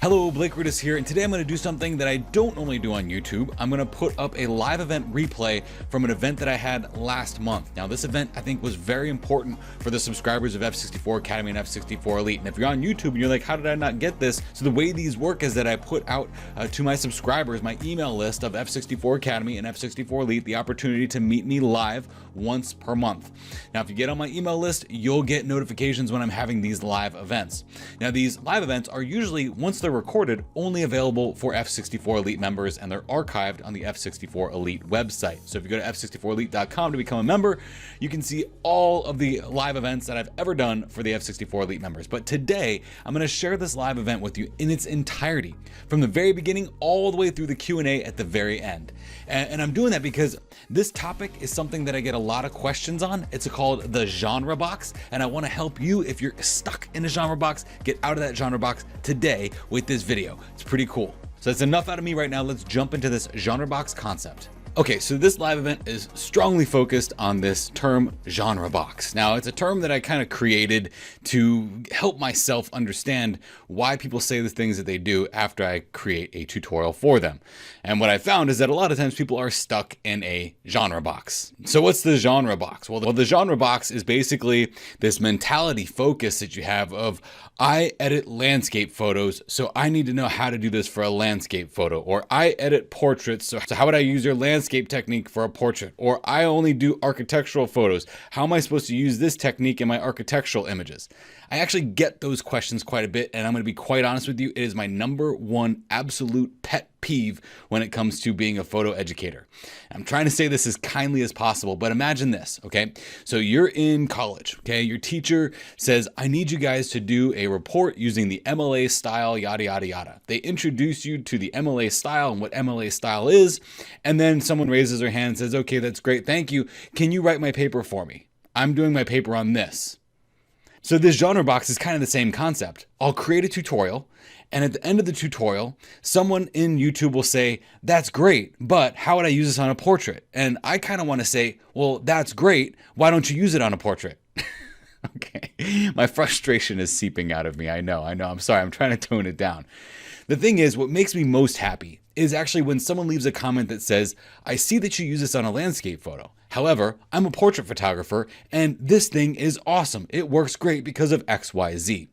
Hello, Blake Rudis here, and today I'm going to do something that I don't normally do on YouTube. I'm going to put up a live event replay from an event that I had last month. Now, this event I think was very important for the subscribers of F64 Academy and F64 Elite. And if you're on YouTube and you're like, how did I not get this? So the way these work is that I put out to my subscribers, my email list of F64 Academy and F64 Elite, the opportunity to meet me live once per month. Now, if you get on my email list, you'll get notifications when I'm having these live events. Now, these live events are usually, once they're recorded, only available for F64 Elite members, and they're archived on the F64 Elite website. So if you go to f64elite.com to become a member, you can see all of the live events that I've ever done for the F64 Elite members. But today, I'm going to share this live event with you in its entirety, from the very beginning all the way through the Q&A at the very end. And I'm doing that because this topic is something that I get a lot of questions on. It's called the genre box, and I want to help you, if you're stuck in a genre box, get out of that genre box today with this video. It's pretty cool. So that's enough out of me right now. Let's jump into this genre box concept. Okay, so this live event is strongly focused on this term genre box. Now, it's a term that I kind of created to help myself understand why people say the things that they do after I create a tutorial for them. And what I found is that a lot of times people are stuck in a genre box. So what's the genre box? Well, the genre box is basically this mentality focus that you have of, I edit landscape photos, so I need to know how to do this for a landscape photo. Or I edit portraits, so how would I use your landscape technique for a portrait? Or I only do architectural photos. How am I supposed to use this technique in my architectural images? I actually get those questions quite a bit, and I'm going to be quite honest with you. It is my #1 absolute pet peeve when it comes to being a photo educator. I'm trying to say this as kindly as possible, but imagine this, okay? So you're in college, okay? Your teacher says, I need you guys to do a report using the MLA style, yada, yada, yada. They introduce you to the MLA style and what MLA style is, and then someone raises their hand and says, okay, that's great, thank you. Can you write my paper for me? I'm doing my paper on this. So this genre box is kind of the same concept. I'll create a tutorial, and at the end of the tutorial, someone in YouTube will say, that's great, but how would I use this on a portrait? And I kind of want to say, well, that's great. Why don't you use it on a portrait? Okay, my frustration is seeping out of me. I know. I'm sorry. I'm trying to tone it down. The thing is, what makes me most happy is actually when someone leaves a comment that says, I see that you use this on a landscape photo. However, I'm a portrait photographer, and this thing is awesome. It works great because of X, Y, Z.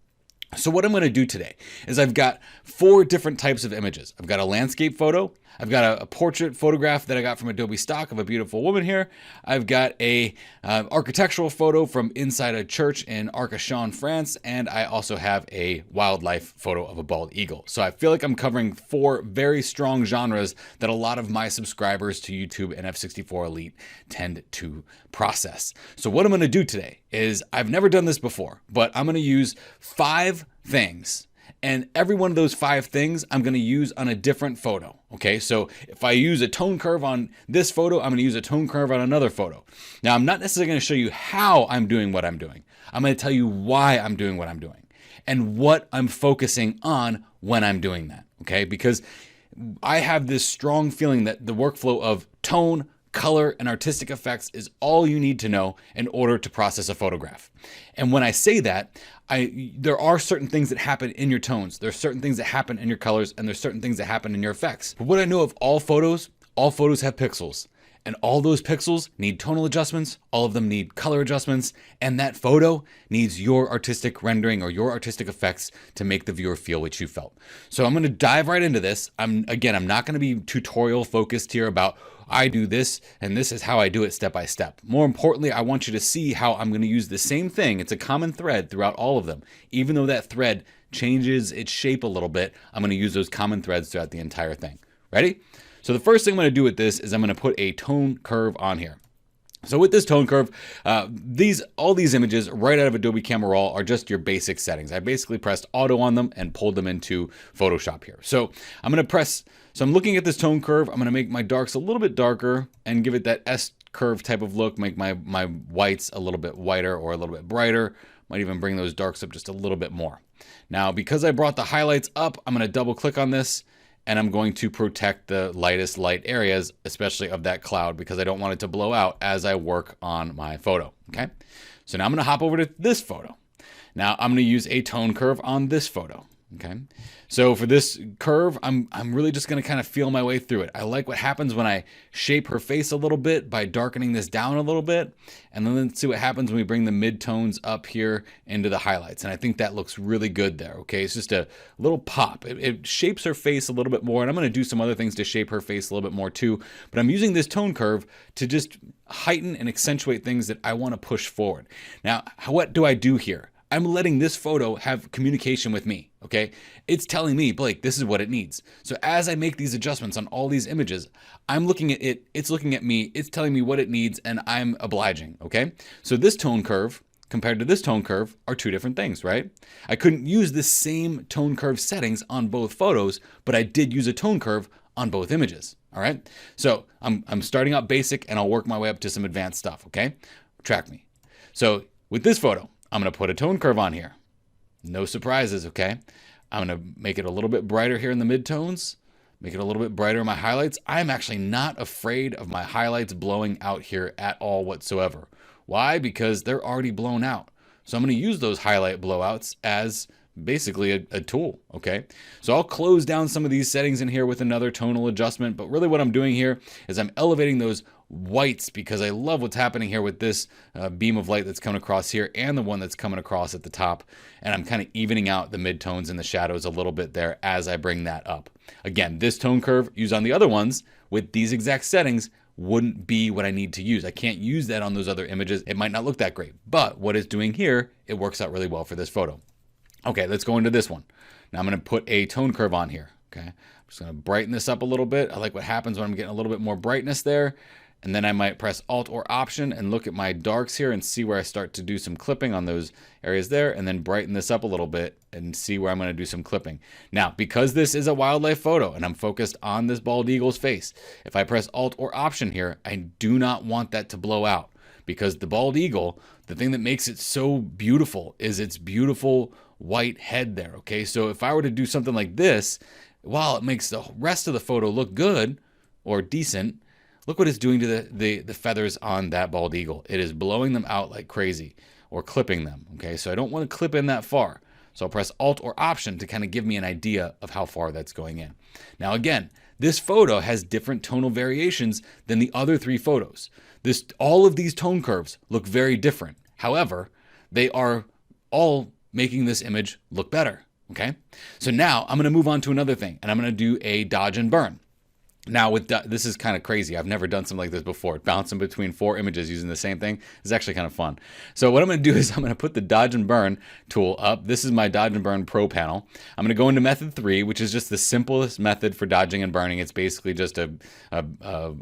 So what I'm going to do today is I've got 4 different types of images. I've got a landscape photo. I've got a portrait photograph that I got from Adobe Stock of a beautiful woman here. I've got a architectural photo from inside a church in Arcachon, France. And I also have a wildlife photo of a bald eagle. So I feel like I'm covering 4 very strong genres that a lot of my subscribers to YouTube and F64 Elite tend to process. So what I'm going to do today is, I've never done this before, but I'm going to use 5 things. And every one of those 5 things I'm going to use on a different photo. Okay, so if I use a tone curve on this photo, I'm going to use a tone curve on another photo. Now, I'm not necessarily going to show you how I'm doing what I'm doing. I'm going to tell you why I'm doing what I'm doing and what I'm focusing on when I'm doing that. Okay, because I have this strong feeling that the workflow of tone, color, and artistic effects is all you need to know in order to process a photograph. And when I say that, there are certain things that happen in your tones. There's certain things that happen in your colors, and there's certain things that happen in your effects. But what I know of all photos have pixels. And all those pixels need tonal adjustments, all of them need color adjustments, and that photo needs your artistic rendering or your artistic effects to make the viewer feel what you felt. So I'm going to dive right into this. I'm not going to be tutorial focused here about I do this and this is how I do it step by step. More importantly, I want you to see how I'm going to use the same thing. It's a common thread throughout all of them. Even though that thread changes its shape a little bit, I'm going to use those common threads throughout the entire thing. Ready? So the first thing I'm going to do with this is I'm going to put a tone curve on here. So with this tone curve, all these images right out of Adobe Camera Raw are just your basic settings. I basically pressed auto on them and pulled them into Photoshop here. So I'm looking at this tone curve. I'm going to make my darks a little bit darker and give it that S curve type of look. Make my whites a little bit whiter or a little bit brighter. Might even bring those darks up just a little bit more. Now, because I brought the highlights up, I'm going to double click on this. And I'm going to protect the lightest light areas, especially of that cloud, because I don't want it to blow out as I work on my photo, okay? So now I'm gonna hop over to this photo. Now I'm gonna use a tone curve on this photo. Okay, so for this curve, I'm really just going to kind of feel my way through it. I like what happens when I shape her face a little bit by darkening this down a little bit, and then let's see what happens when we bring the mid-tones up here into the highlights. And I think that looks really good there. Okay, it's just a little pop. It shapes her face a little bit more, and I'm going to do some other things to shape her face a little bit more too. But I'm using this tone curve to just heighten and accentuate things that I want to push forward. Now, what do I do here? I'm letting this photo have communication with me, okay? It's telling me, Blake, this is what it needs. So as I make these adjustments on all these images, I'm looking at it, it's looking at me, it's telling me what it needs, and I'm obliging, okay? So this tone curve compared to this tone curve are two different things, right? I couldn't use the same tone curve settings on both photos, but I did use a tone curve on both images, all right? So I'm starting out basic, and I'll work my way up to some advanced stuff, okay? Track me. So with this photo, I'm going to put a tone curve on here. No surprises, okay? I'm going to make it a little bit brighter here in the midtones, make it a little bit brighter in my highlights. I'm actually not afraid of my highlights blowing out here at all whatsoever. Why? Because they're already blown out. So I'm going to use those highlight blowouts as basically a tool, okay? So I'll close down some of these settings in here with another tonal adjustment, but really what I'm doing here is I'm elevating those whites because I love what's happening here with this beam of light that's coming across here and the one that's coming across at the top. And I'm kind of evening out the midtones and the shadows a little bit there as I bring that up. Again, this tone curve used on the other ones with these exact settings wouldn't be what I need to use. I can't use that on those other images. It might not look that great, but what it's doing here, it works out really well for this photo. Okay, let's go into this one. Now I'm going to put a tone curve on here. Okay, I'm just going to brighten this up a little bit. I like what happens when I'm getting a little bit more brightness there. And then I might press Alt or Option and look at my darks here and see where I start to do some clipping on those areas there, and then brighten this up a little bit and see where I'm going to do some clipping. Now, because this is a wildlife photo and I'm focused on this bald eagle's face, if I press Alt or Option here, I do not want that to blow out, because the bald eagle, the thing that makes it so beautiful is its beautiful white head there, okay? So if I were to do something like this, while it makes the rest of the photo look good or decent, look what it's doing to the feathers on that bald eagle. It is blowing them out like crazy, or clipping them, okay? So I don't want to clip in that far. So I'll press Alt or Option to kind of give me an idea of how far that's going in. Now again, this photo has different tonal variations than the other three photos. All of these tone curves look very different. However, they are all making this image look better, okay? So now I'm going to move on to another thing, and I'm going to do a dodge and burn. Now, this is kind of crazy. I've never done something like this before. Bouncing between 4 images using the same thing is actually kind of fun. So what I'm going to do is I'm going to put the Dodge and Burn tool up. This is my Dodge and Burn Pro panel. I'm going to go into method 3, which is just the simplest method for dodging and burning. It's basically just a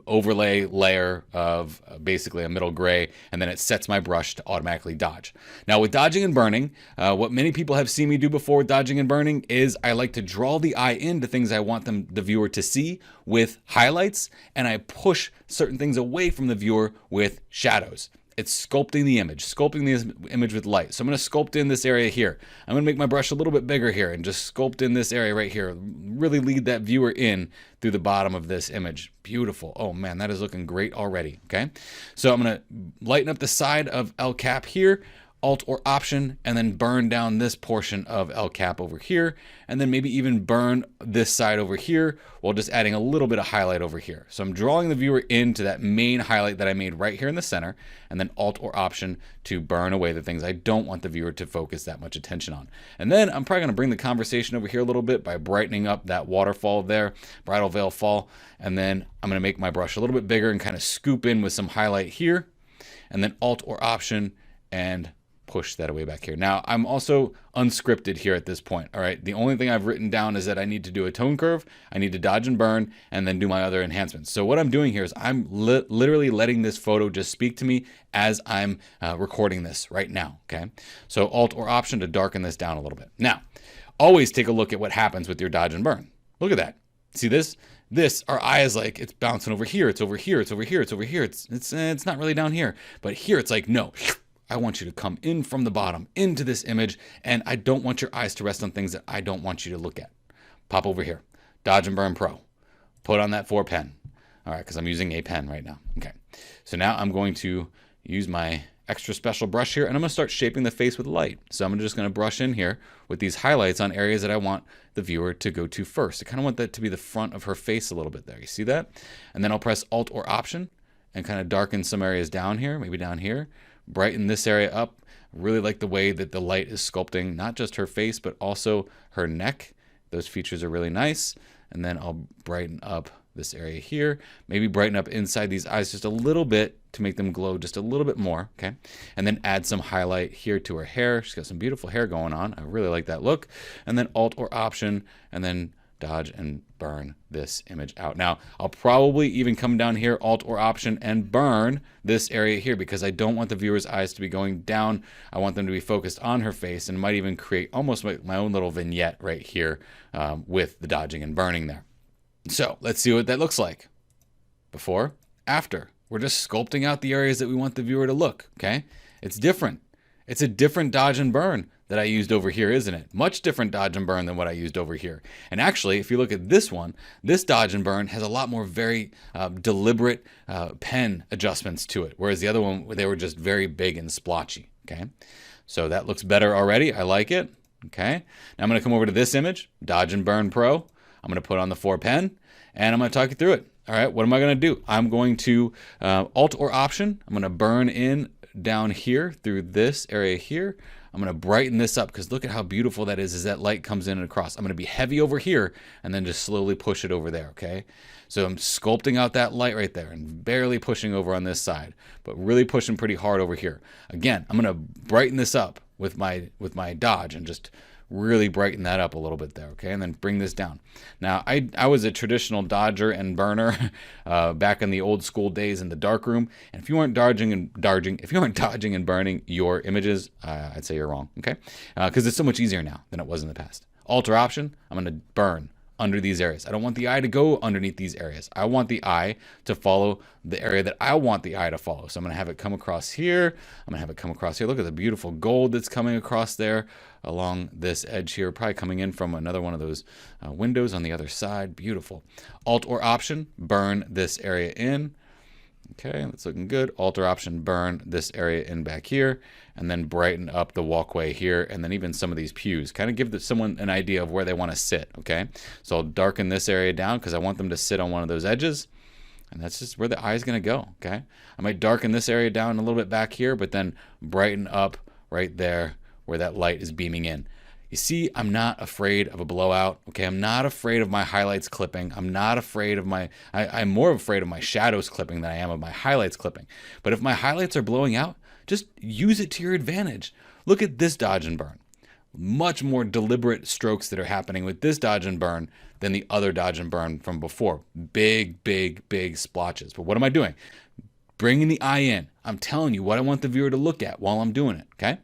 overlay layer of basically a middle gray, and then it sets my brush to automatically dodge. Now, with dodging and burning, what many people have seen me do before with dodging and burning is I like to draw the eye into things I want the viewer to see with highlights, and I push certain things away from the viewer with shadows. It's sculpting the image with light. So I'm going to sculpt in this area here. I'm going to make my brush a little bit bigger here and just sculpt in this area right here. Really lead that viewer in through the bottom of this image. Beautiful. Oh man, that is looking great already. Okay. So I'm going to lighten up the side of El Cap here, Alt or Option, and then burn down this portion of El Cap over here, and then maybe even burn this side over here while just adding a little bit of highlight over here. So I'm drawing the viewer into that main highlight that I made right here in the center, and then Alt or Option to burn away the things I don't want the viewer to focus that much attention on. And then I'm probably going to bring the conversation over here a little bit by brightening up that waterfall there, Bridal Veil Fall, and then I'm going to make my brush a little bit bigger and kind of scoop in with some highlight here, and then Alt or Option and push that away back here. Now, I'm also unscripted here at this point, all right? The only thing I've written down is that I need to do a tone curve, I need to dodge and burn, and then do my other enhancements. So what I'm doing here is I'm literally letting this photo just speak to me as I'm recording this right now, okay? So Alt or Option to darken this down a little bit. Now, always take a look at what happens with your dodge and burn. Look at that. See this? Our eye is like, it's bouncing over here, it's over here, it's over here, it's over here, it's not really down here. But here it's like, no, I want you to come in from the bottom into this image, and I don't want your eyes to rest on things that I don't want you to look at. Pop over here, Dodge and Burn Pro. Put on that 4 pen. All right, because I'm using a pen right now. Okay, so now I'm going to use my extra special brush here, and I'm going to start shaping the face with light. So I'm just going to brush in here with these highlights on areas that I want the viewer to go to first. I kind of want that to be the front of her face a little bit there. You see that? And then I'll press Alt or Option and kind of darken some areas down here, maybe down here, brighten this area up. Really like the way that the light is sculpting not just her face, but also her neck. Those features are really nice. And then I'll brighten up this area here, maybe brighten up inside these eyes just a little bit to make them glow just a little bit more, okay? And then add some highlight here to her hair. She's got some beautiful hair going on. I really like that look. And then Alt or Option, and then dodge and burn this image out. Now, I'll probably even come down here, Alt or Option, and burn this area here because I don't want the viewer's eyes to be going down. I want them to be focused on her face, and might even create almost my own little vignette right here with the dodging and burning there. So let's see what that looks like. Before, after. We're just sculpting out the areas that we want the viewer to look, okay? It's different. It's a different dodge and burn that I used over here, isn't it? Much different dodge and burn than what I used over here. And actually, if you look at this one, this dodge and burn has a lot more very deliberate pen adjustments to it, whereas the other one, they were just very big and splotchy, okay? So that looks better already. I like it, okay? Now I'm gonna come over to this image, Dodge and Burn Pro. I'm going to put on the 4 pen, and I'm going to talk you through it. All right, what am I going to do? I'm going to Alt or Option. I'm going to burn in down here through this area here. I'm going to brighten this up because look at how beautiful that is as that light comes in and across. I'm going to be heavy over here and then just slowly push it over there, okay? So I'm sculpting out that light right there and barely pushing over on this side, but really pushing pretty hard over here. Again, I'm going to brighten this up with my dodge and just really brighten that up a little bit there, okay? And then bring this down. Now, I was a traditional dodger and burner back in the old school days in the darkroom. And if you aren't dodging and burning your images, I'd say you're wrong, okay? Because it's so much easier now than it was in the past. Alt or Option, I'm going to burn under these areas. I don't want the eye to go underneath these areas. I want the eye to follow the area that I want the eye to follow. So I'm going to have it come across here. I'm going to have it come across here. Look at the beautiful gold that's coming across there along this edge here, probably coming in from another one of those windows on the other side. Beautiful. Alt or Option, burn this area in. Okay, that's looking good. Alt or Option, burn this area in back here, and then brighten up the walkway here, and then even some of these pews. Kind of give someone an idea of where they want to sit, okay? So I'll darken this area down because I want them to sit on one of those edges, and that's just where the eye is going to go, okay? I might darken this area down a little bit back here, but then brighten up right there where that light is beaming in. You see, I'm not afraid of a blowout, okay? I'm not afraid of my highlights clipping. I'm not afraid of I'm more afraid of my shadows clipping than I am of my highlights clipping. But if my highlights are blowing out, just use it to your advantage. Look at this dodge and burn. Much more deliberate strokes that are happening with this dodge and burn than the other dodge and burn from before. Big, big, big splotches. But what am I doing? Bringing the eye in. I'm telling you what I want the viewer to look at while I'm doing it, okay?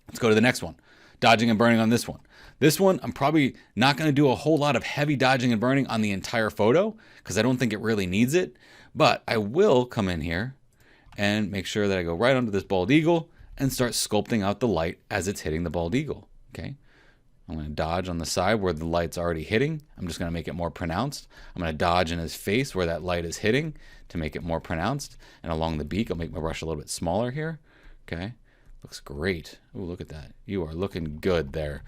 Let's go to the next one. Dodging and burning on this one. This one, I'm probably not going to do a whole lot of heavy dodging and burning on the entire photo because I don't think it really needs it. But I will come in here and make sure that I go right under this bald eagle and start sculpting out the light as it's hitting the bald eagle. Okay. I'm going to dodge on the side where the light's already hitting. I'm just going to make it more pronounced. I'm going to dodge in his face where that light is hitting to make it more pronounced. And along the beak, I'll make my brush a little bit smaller here. Okay. Looks great. Oh, look at that. You are looking good there,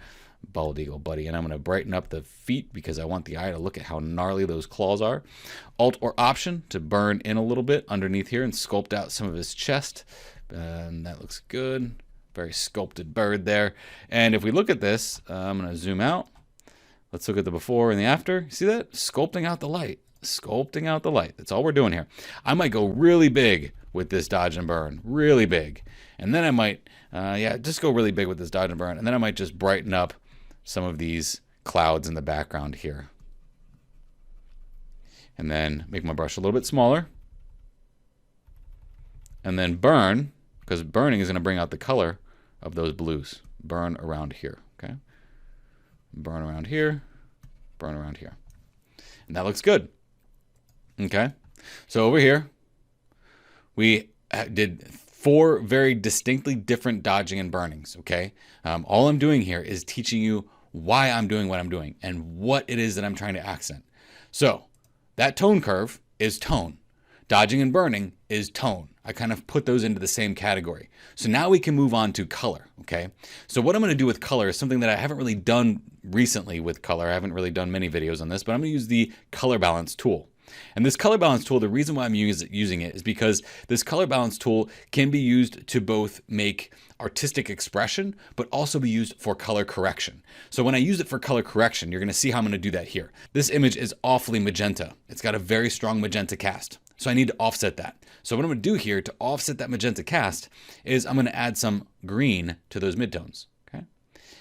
bald eagle buddy. And I'm going to brighten up the feet because I want the eye to look at how gnarly those claws are. Alt or Option to burn in a little bit underneath here and sculpt out some of his chest. And that looks good. Very sculpted bird there. And if we look at this, I'm going to zoom out. Let's look at the before and the after. See that? Sculpting out the light. Sculpting out the light. That's all we're doing here. I might go really big with this dodge and burn. Really big. And then I might, just go really big with this dodge and burn. And then I might just brighten up some of these clouds in the background here. And then make my brush a little bit smaller. And then burn, because burning is going to bring out the color of those blues. Burn around here, okay? Burn around here, burn around here. And that looks good, okay? So over here, we did 4 very distinctly different dodging and burnings, okay? All I'm doing here is teaching you why I'm doing what I'm doing and what it is that I'm trying to accent. So that tone curve is tone. Dodging and burning is tone. I kind of put those into the same category. So now we can move on to color, okay? So what I'm gonna do with color is something that I haven't really done recently with color. I haven't really done many videos on this, but I'm gonna use the color balance tool. And this color balance tool, the reason why I'm using it is because this color balance tool can be used to both make artistic expression, but also be used for color correction. So when I use it for color correction, you're gonna see how I'm gonna do that here. This image is awfully magenta. It's got a very strong magenta cast. So I need to offset that. So what I'm gonna do here to offset that magenta cast is I'm gonna add some green to those midtones, okay?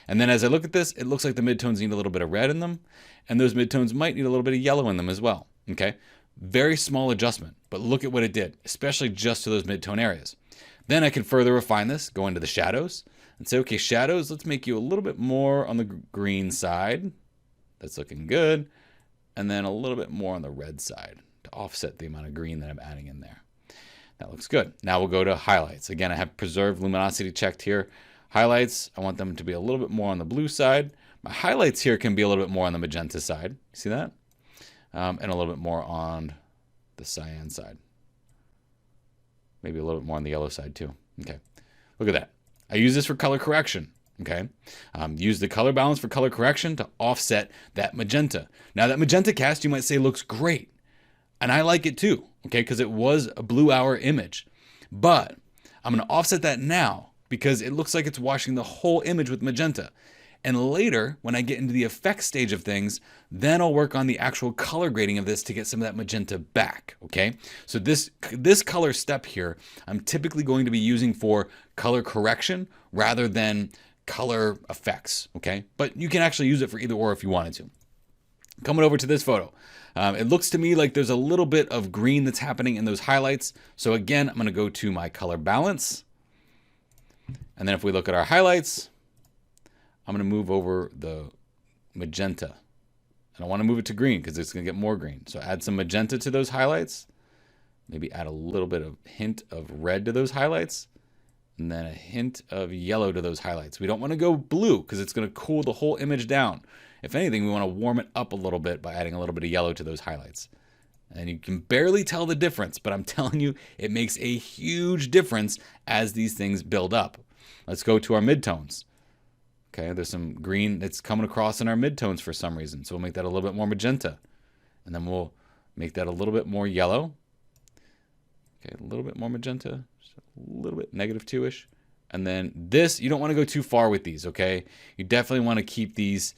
And then as I look at this, it looks like the midtones need a little bit of red in them, and those midtones might need a little bit of yellow in them as well, okay? Very small adjustment, but look at what it did, especially just to those midtone areas. Then I can further refine this, go into the shadows, and say, okay, shadows, let's make you a little bit more on the green side. That's looking good. And then a little bit more on the red side to offset the amount of green that I'm adding in there. That looks good. Now we'll go to highlights. Again, I have preserved luminosity checked here. Highlights, I want them to be a little bit more on the blue side. My highlights here can be a little bit more on the magenta side. See that? And a little bit more on the cyan side. Maybe a little bit more on the yellow side too. Okay, look at that. I use this for color correction. Okay, use the color balance for color correction to offset that magenta. Now that magenta cast, you might say, looks great. And I like it too, okay, because it was a blue hour image. But I'm gonna offset that now because it looks like it's washing the whole image with magenta. And later, when I get into the effects stage of things, then I'll work on the actual color grading of this to get some of that magenta back, okay? So this color step here, I'm typically going to be using for color correction rather than color effects, okay? But you can actually use it for either or if you wanted to. Coming over to this photo. It looks to me like there's a little bit of green that's happening in those highlights. So again, I'm gonna go to my color balance. And then if we look at our highlights, I'm gonna move over the magenta. And I wanna move it to green because it's gonna get more green. So add some magenta to those highlights. Maybe add a little bit of hint of red to those highlights. And then a hint of yellow to those highlights. We don't wanna go blue because it's gonna cool the whole image down. If anything, we wanna warm it up a little bit by adding a little bit of yellow to those highlights. And you can barely tell the difference, but I'm telling you, it makes a huge difference as these things build up. Let's go to our midtones. Okay, there's some green that's coming across in our midtones for some reason. So we'll make that a little bit more magenta. And then we'll make that a little bit more yellow. Okay, a little bit more magenta, just a little bit, -2-ish. And then this, you don't want to go too far with these, okay? You definitely want to keep these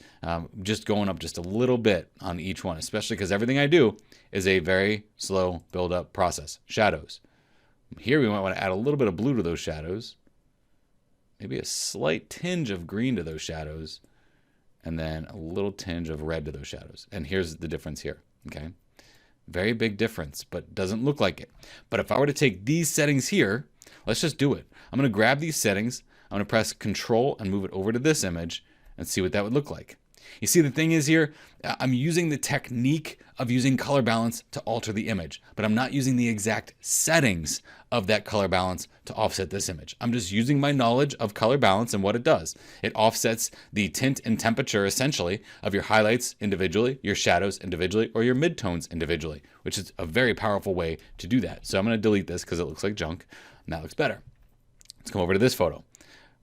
just going up just a little bit on each one, especially because everything I do is a very slow build-up process. Shadows. Here we might want to add a little bit of blue to those shadows. Maybe a slight tinge of green to those shadows. And then a little tinge of red to those shadows. And here's the difference here, okay? Very big difference, but doesn't look like it. But if I were to take these settings here, let's just do it. I'm going to grab these settings. I'm going to press Control and move it over to this image and see what that would look like. You see, the thing is here, I'm using the technique of using color balance to alter the image, but I'm not using the exact settings of that color balance to offset this image. I'm just using my knowledge of color balance and what it does. It offsets the tint and temperature, essentially, of your highlights individually, your shadows individually, or your midtones individually, which is a very powerful way to do that. So I'm going to delete this because it looks like junk, and that looks better. Let's come over to this photo.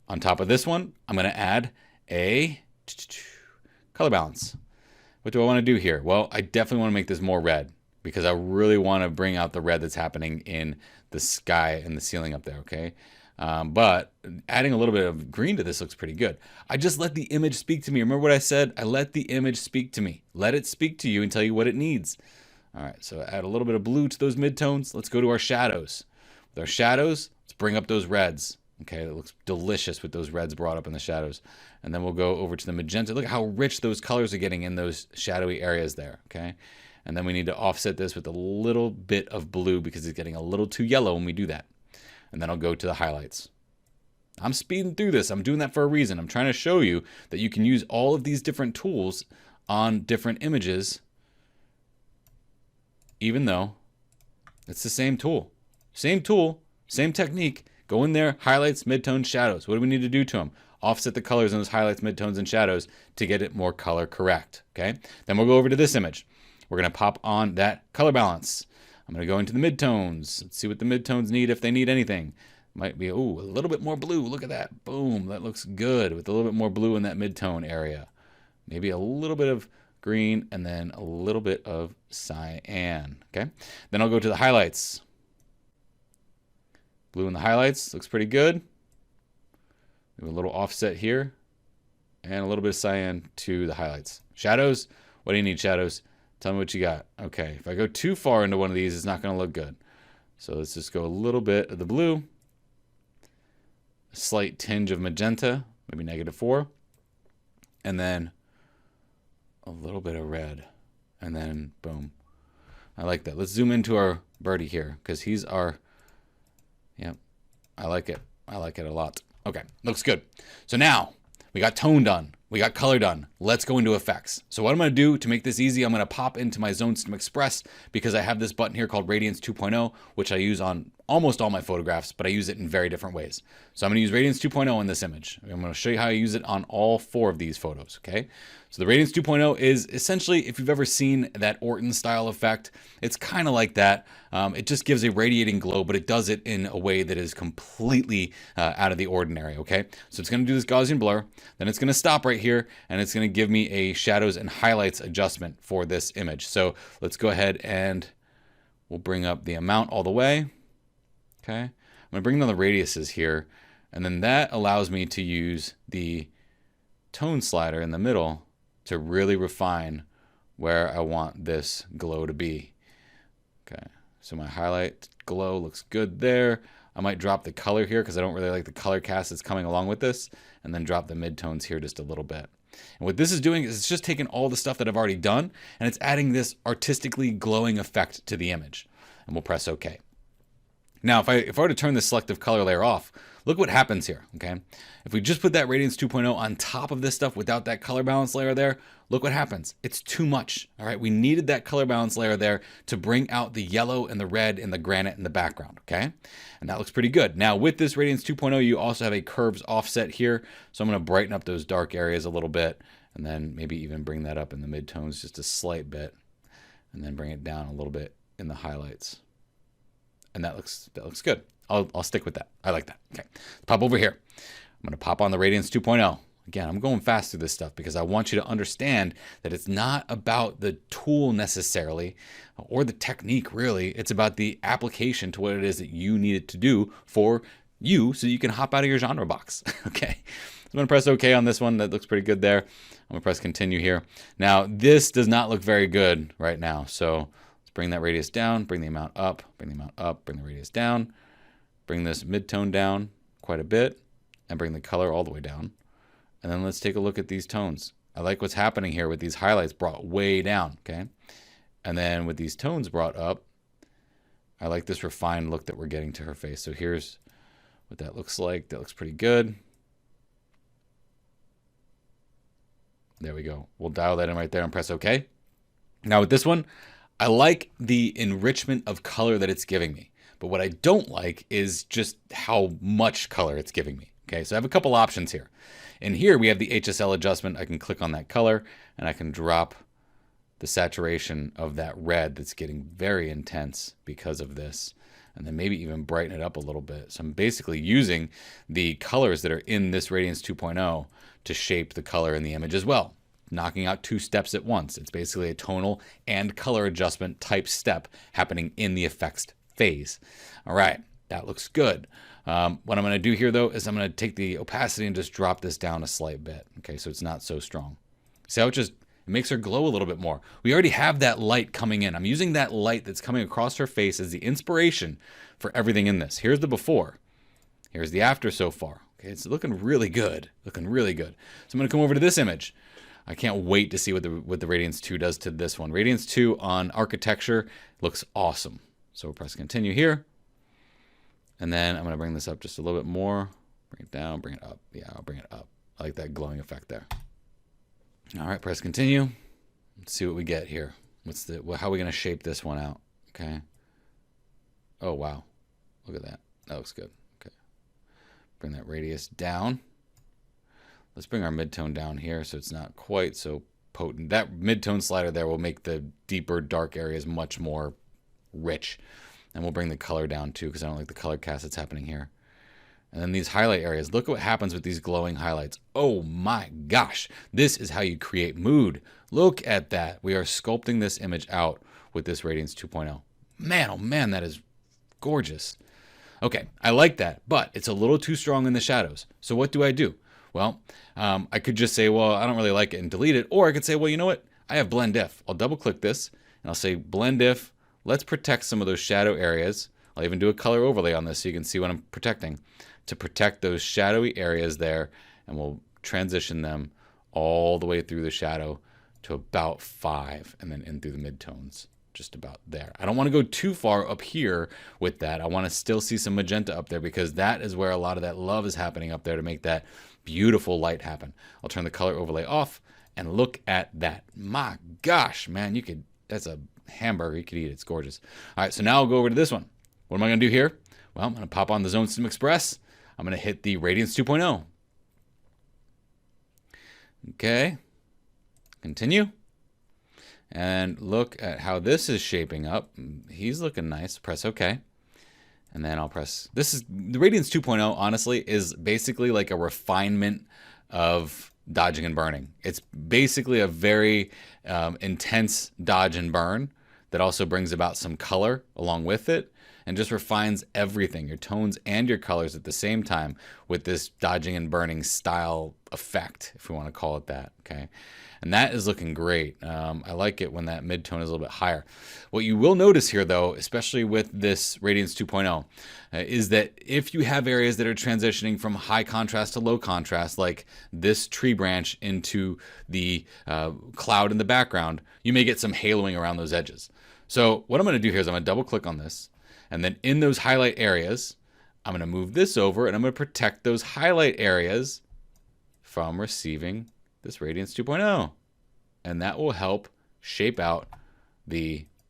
On top of this one, I'm going to add a color balance. What do I want to do here? Well, I definitely want to make this more red because I really want to bring out the red that's happening in the sky and the ceiling up there, okay? But adding a little bit of green to this looks pretty good. I just let the image speak to me. Remember what I said? I let the image speak to me. Let it speak to you and tell you what it needs. All right, so add a little bit of blue to those midtones. Let's go to our shadows. With our shadows, let's bring up those reds. Okay, it looks delicious with those reds brought up in the shadows. And then we'll go over to the magenta. Look how rich those colors are getting in those shadowy areas there, okay? And then we need to offset this with a little bit of blue because it's getting a little too yellow when we do that. And then I'll go to the highlights. I'm speeding through this. I'm doing that for a reason. I'm trying to show you that you can use all of these different tools on different images, even though it's the same tool. Same tool, same technique. Go in there, highlights, midtones, shadows. What do we need to do to them? Offset the colors in those highlights, midtones, and shadows to get it more color correct, okay? Then we'll go over to this image. We're gonna pop on that color balance. I'm going to go into the midtones. Let's see what the midtones need, if they need anything. Might be, ooh, a little bit more blue. Look at that. Boom. That looks good with a little bit more blue in that midtone area. Maybe a little bit of green and then a little bit of cyan. Okay. Then I'll go to the highlights. Blue in the highlights looks pretty good. We have a little offset here and a little bit of cyan to the highlights. Shadows. What do you need, shadows? Tell me what you got. Okay. If I go too far into one of these, it's not going to look good. So let's just go a little bit of the blue. A slight tinge of magenta, maybe -4. And then a little bit of red. And then boom. I like that. Let's zoom into our birdie here because he's our, yep, I like it. I like it a lot. Okay, looks good. So now we got tone done. We got color done. Let's go into effects. So what I'm going to do to make this easy, I'm going to pop into my Zone System Express because I have this button here called Radiance 2.0, which I use on almost all my photographs, but I use it in very different ways. So I'm going to use Radiance 2.0 in this image. I'm going to show you how I use it on all 4 of these photos, okay? So the Radiance 2.0 is essentially, if you've ever seen that Orton style effect, it's kind of like that. It just gives a radiating glow, but it does it in a way that is completely out of the ordinary, okay? So it's going to do this Gaussian blur, then it's going to stop right here, and it's going to give me a shadows and highlights adjustment for this image. So let's go ahead and we'll bring up the amount all the way. Okay, I'm going to bring down the radiuses here, and then that allows me to use the tone slider in the middle to really refine where I want this glow to be. Okay, so my highlight glow looks good there. I might drop the color here because I don't really like the color cast that's coming along with this, and then drop the midtones here just a little bit. And what this is doing is it's just taking all the stuff that I've already done, and it's adding this artistically glowing effect to the image. And we'll press OK. Now, if I were to turn the selective color layer off, look what happens here, okay? If we just put that Radiance 2.0 on top of this stuff without that color balance layer there, look what happens. It's too much, all right? We needed that color balance layer there to bring out the yellow and the red and the granite in the background, okay? And that looks pretty good. Now, with this Radiance 2.0, you also have a curves offset here, so I'm going to brighten up those dark areas a little bit, and then maybe even bring that up in the midtones just a slight bit, and then bring it down a little bit in the highlights. And that looks good. I'll stick with that. I like that. Okay, let's pop over here. I'm going to pop on the Radiance 2.0. Again, I'm going fast through this stuff because I want you to understand that it's not about the tool necessarily or the technique really. It's about the application to what it is that you need it to do for you so you can hop out of your genre box. Okay, so I'm going to press OK on this one. That looks pretty good there. I'm going to press continue here. Now, this does not look very good right now. So bring that radius down, bring the amount up, bring the amount up, bring the radius down, bring this midtone down quite a bit, and bring the color all the way down. And then let's take a look at these tones. I like what's happening here with these highlights brought way down, okay? And then with these tones brought up, I like this refined look that we're getting to her face. So here's what that looks like. That looks pretty good. There we go. We'll dial that in right there and press OK. Now with this one, I like the enrichment of color that it's giving me, but what I don't like is just how much color it's giving me. Okay, so I have a couple options here. And here we have the HSL adjustment. I can click on that color and I can drop the saturation of that red that's getting very intense because of this, and then maybe even brighten it up a little bit. So I'm basically using the colors that are in this Radiance 2.0 to shape the color in the image as well. Knocking out 2 steps at once. It's basically a tonal and color adjustment type step happening in the effects phase. All right, that looks good. What I'm going to do here though is I'm going to take the opacity and just drop this down a slight bit. Okay, so it's not so strong. See how it makes her glow a little bit more. We already have that light coming in. I'm using that light that's coming across her face as the inspiration for everything in this. Here's the before. Here's the after so far. Okay, it's looking really good. Looking really good. So I'm going to come over to this image. I can't wait to see what the Radiance 2 does to this one. Radiance 2 on architecture looks awesome. So we'll press continue here. And then I'm going to bring this up just a little bit more. Bring it down, bring it up. Yeah, I'll bring it up. I like that glowing effect there. All right, press continue. Let's see what we get here. How are we going to shape this one out? Okay. Oh, wow. Look at that. That looks good. Okay. Bring that radius down. Let's bring our midtone down here so it's not quite so potent. That midtone slider there will make the deeper dark areas much more rich. And we'll bring the color down too, because I don't like the color cast that's happening here. And then these highlight areas, look at what happens with these glowing highlights. Oh my gosh, this is how you create mood. Look at that. We are sculpting this image out with this Radiance 2.0. Man, oh man, that is gorgeous. Okay, I like that, but it's a little too strong in the shadows. So what do I do? Well, I could just say, well, I don't really like it and delete it. Or I could say, well, you know what? I have blend if. I'll double click this and I'll say blend if. Let's protect some of those shadow areas. I'll even do a color overlay on this so you can see what I'm protecting. To protect those shadowy areas there, and we'll transition them all the way through the shadow to about 5 and then in through the midtones, just about there. I don't want to go too far up here with that. I want to still see some magenta up there because that is where a lot of that love is happening up there to make that beautiful light happen. I'll turn the color overlay off and look at that. My gosh, man, that's a hamburger. You could eat it. It's gorgeous. All right, so now I'll go over to this one. What am I going to do here? Well, I'm going to pop on the Zone Sim Express. I'm going to hit the Radiance 2.0. Okay. Continue. And look at how this is shaping up. He's looking nice. Press OK. And then I'll press... The Radiance 2.0, honestly, is basically like a refinement of dodging and burning. It's basically a very intense dodge and burn that also brings about some color along with it. And just refines everything, your tones and your colors at the same time with this dodging and burning style effect, if we want to call it that, okay? And that is looking great. I like it when that mid-tone is a little bit higher. What you will notice here, though, especially with this Radiance 2.0, is that if you have areas that are transitioning from high contrast to low contrast, like this tree branch into the cloud in the background, you may get some haloing around those edges. So what I'm going to do here is I'm going to double-click on this. And then in those highlight areas, I'm going to move this over and I'm going to protect those highlight areas from receiving this Radiance 2.0. And that will help shape out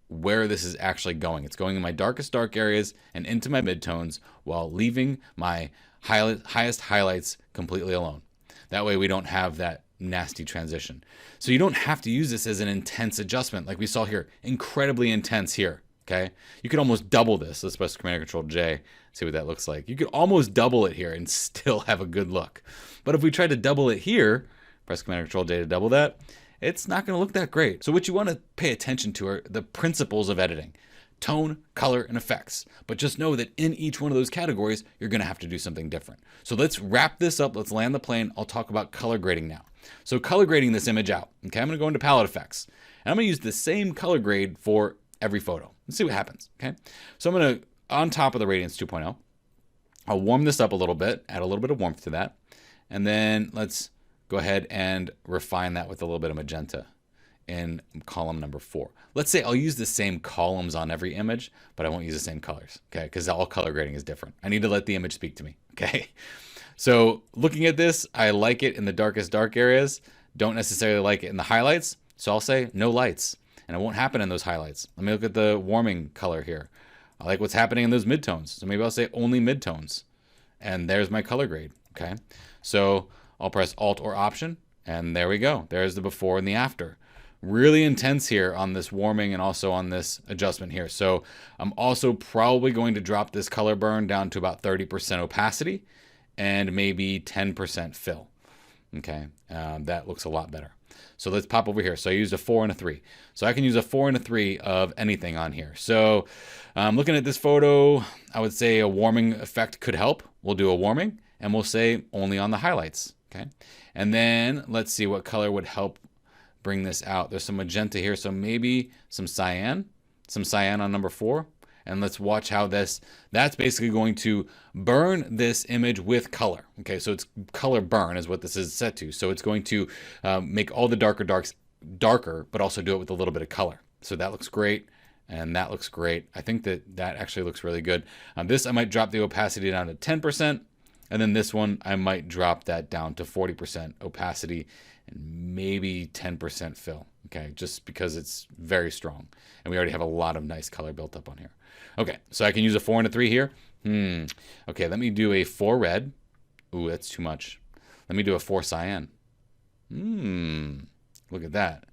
where this is actually going. It's going in my darkest dark areas and into my midtones while leaving my highest highlights completely alone. That way we don't have that nasty transition. So you don't have to use this as an intense adjustment like we saw here. Incredibly intense here. Okay, you could almost double this. Let's press Command Control J, see what that looks like. You could almost double it here and still have a good look. But if we try to double it here, press Command Control J to double that, it's not going to look that great. So what you want to pay attention to are the principles of editing. Tone, color, and effects. But just know that in each one of those categories, you're going to have to do something different. So let's wrap this up. Let's land the plane. I'll talk about color grading now. So color grading this image out. Okay, I'm going to go into palette effects. And I'm going to use the same color grade for every photo. Let's see what happens, okay? So I'm going to, on top of the Radiance 2.0, I'll warm this up a little bit, add a little bit of warmth to that, and then let's go ahead and refine that with a little bit of magenta in column number 4. Let's say I'll use the same columns on every image, but I won't use the same colors, okay? Because all color grading is different. I need to let the image speak to me, okay? So looking at this, I like it in the darkest dark areas, don't necessarily like it in the highlights, so I'll say no lights. And it won't happen in those highlights. Let me look at the warming color here. I like what's happening in those midtones. So maybe I'll say only midtones. And there's my color grade, okay? So I'll press Alt or Option, and there we go. There's the before and the after. Really intense here on this warming and also on this adjustment here. So I'm also probably going to drop this color burn down to about 30% opacity and maybe 10% fill, okay? That looks a lot better. So let's pop over here. So I used a 4 and a 3. So I can use a 4 and a 3 of anything on here. So looking at this photo, I would say a warming effect could help. We'll do a warming and we'll say only on the highlights. Okay. And then let's see what color would help bring this out. There's some magenta here. So maybe some cyan on number 4. And let's watch how that's basically going to burn this image with color. Okay, so it's color burn is what this is set to. So it's going to make all the darker darks darker, but also do it with a little bit of color. So that looks great, and that looks great. I think that actually looks really good. This, I might drop the opacity down to 10%, and then this one, I might drop that down to 40% opacity and maybe 10% fill. Okay, just because it's very strong. And we already have a lot of nice color built up on here. Okay, so I can use a 4 and a 3 here. Okay, let me do a 4 red. Ooh, that's too much. Let me do a 4 cyan. Look at that.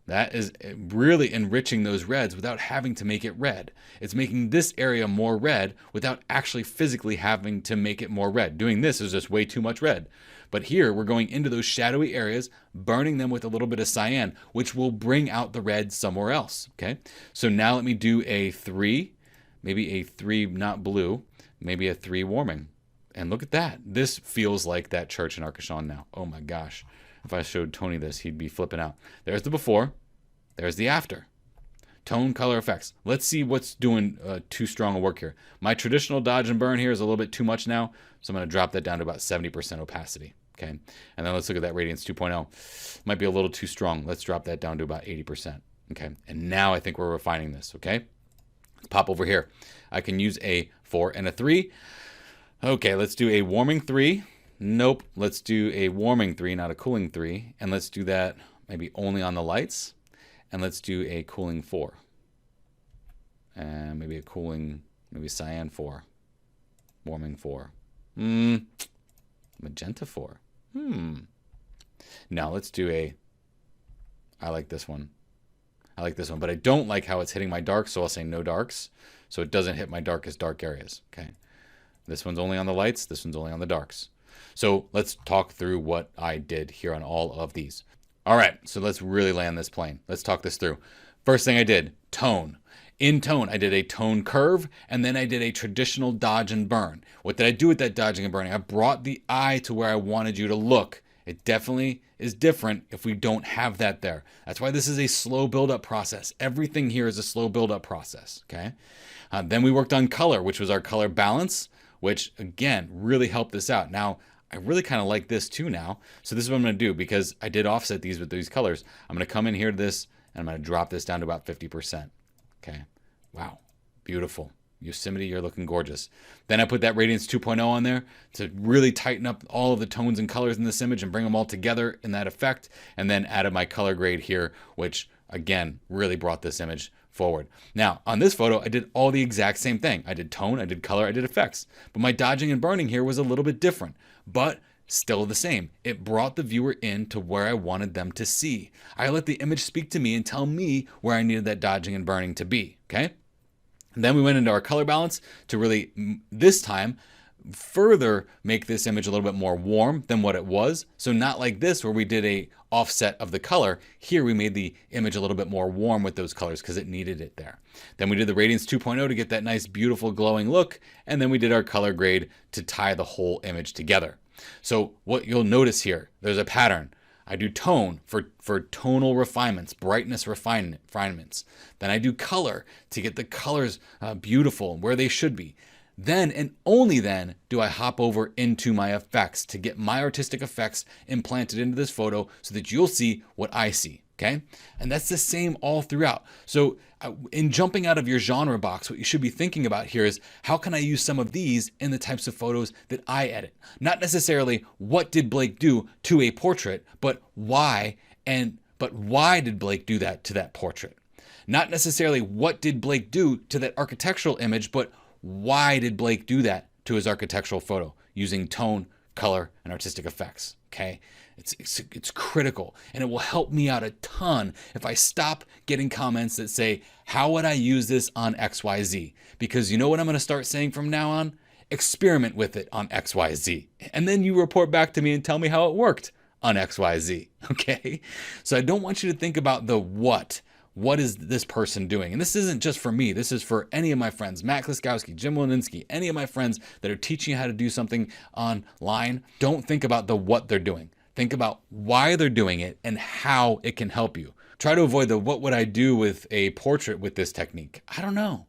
That is really enriching those reds without having to make it red. It's making this area more red without actually physically having to make it more red. Doing this is just way too much red. But here we're going into those shadowy areas, burning them with a little bit of cyan, which will bring out the red somewhere else. Okay, so now let me do a 3, maybe a 3 not blue, maybe a 3 warming. And look at that. This feels like that church in Arcachon now. Oh my gosh. If I showed Tony this, he'd be flipping out. There's the before. There's the after. Tone, color, effects. Let's see what's doing too strong a work here. My traditional dodge and burn here is a little bit too much now, so I'm going to drop that down to about 70% opacity. Okay, and then let's look at that Radiance 2.0. Might be a little too strong. Let's drop that down to about 80%. Okay, and now I think we're refining this. Okay, let's pop over here. I can use a 4 and a 3. Okay, let's do a warming 3. Nope, let's do a warming 3, not a cooling 3. And let's do that maybe only on the lights. And let's do a cooling 4. And maybe a cooling, maybe cyan 4. Warming 4. Magenta 4. Now let's do a, I like this one. I like this one, but I don't like how it's hitting my darks, so I'll say no darks. So it doesn't hit my darkest dark areas. Okay. This one's only on the lights. This one's only on the darks. So let's talk through what I did here on all of these. All right, so let's really land this plane. Let's talk this through. First thing I did, tone. In tone, I did a tone curve, and then I did a traditional dodge and burn. What did I do with that dodging and burning? I brought the eye to where I wanted you to look. It definitely is different if we don't have that there. That's why this is a slow build-up process. Everything here is a slow build-up process, okay? Then we worked on color, which was our color balance, which, again, really helped this out. Now, I really kind of like this too now. So this is what I'm going to do because I did offset these with these colors. I'm going to come in here to this, and I'm going to drop this down to about 50%. Okay. Wow. Beautiful. Yosemite, you're looking gorgeous. Then I put that Radiance 2.0 on there to really tighten up all of the tones and colors in this image and bring them all together in that effect. And then added my color grade here, which again, really brought this image forward. Now, on this photo, I did all the exact same thing. I did tone, I did color, I did effects. But my dodging and burning here was a little bit different, but still the same. It brought the viewer in to where I wanted them to see. I let the image speak to me and tell me where I needed that dodging and burning to be, okay? And then we went into our color balance to really, this time, further make this image a little bit more warm than what it was. So not like this where we did a offset of the color. Here we made the image a little bit more warm with those colors because it needed it there. Then we did the Radiance 2.0 to get that nice, beautiful, glowing look. And then we did our color grade to tie the whole image together. So what you'll notice here, there's a pattern. I do tone for tonal refinements, brightness refinements. Then I do color to get the colors beautiful and where they should be. Then and only then do I hop over into my effects to get my artistic effects implanted into this photo so that you'll see what I see, okay? And that's the same all throughout. So in jumping out of your genre box, what you should be thinking about here is how can I use some of these in the types of photos that I edit? Not necessarily what did Blake do to a portrait, but why did Blake do that to that portrait? Not necessarily what did Blake do to that architectural image, but why did Blake do that to his architectural photo using tone, color, and artistic effects? Okay, it's critical, and it will help me out a ton if I stop getting comments that say, how would I use this on XYZ? Because you know what I'm going to start saying from now on? Experiment with it on XYZ. And then you report back to me and tell me how it worked on XYZ. Okay, so I don't want you to think about the what. What is this person doing? And this isn't just for me. This is for any of my friends, Matt Kliskowski, Jim Walensky, any of my friends that are teaching you how to do something online. Don't think about the what they're doing. Think about why they're doing it and how it can help you. Try to avoid the what would I do with a portrait with this technique? I don't know.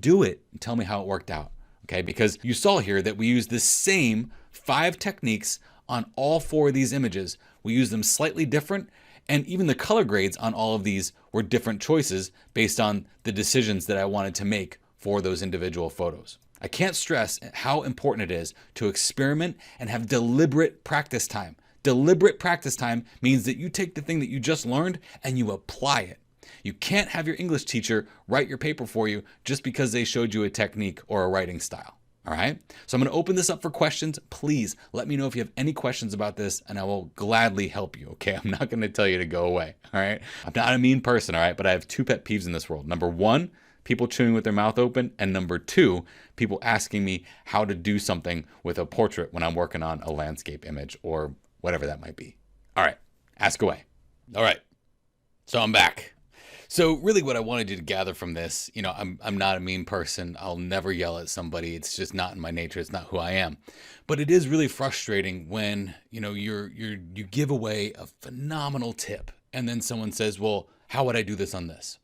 Do it and tell me how it worked out. Okay, because you saw here that we use the same 5 techniques on all 4 of these images. We use them slightly different. And even the color grades on all of these were different choices based on the decisions that I wanted to make for those individual photos. I can't stress how important it is to experiment and have deliberate practice time. Deliberate practice time means that you take the thing that you just learned and you apply it. You can't have your English teacher write your paper for you just because they showed you a technique or a writing style. All right. So I'm going to open this up for questions. Please let me know if you have any questions about this and I will gladly help you. Okay. I'm not going to tell you to go away. All right. I'm not a mean person. All right. But I have two pet peeves in this world. Number one, people chewing with their mouth open. And number two, people asking me how to do something with a portrait when I'm working on a landscape image or whatever that might be. All right. Ask away. All right. So I'm back. So really what I wanted you to gather from this, I'm not a mean person. I'll never yell at somebody. It's just not in my nature. It's not who I am. But it is really frustrating when, you give away a phenomenal tip and then someone says, well, how would I do this on this?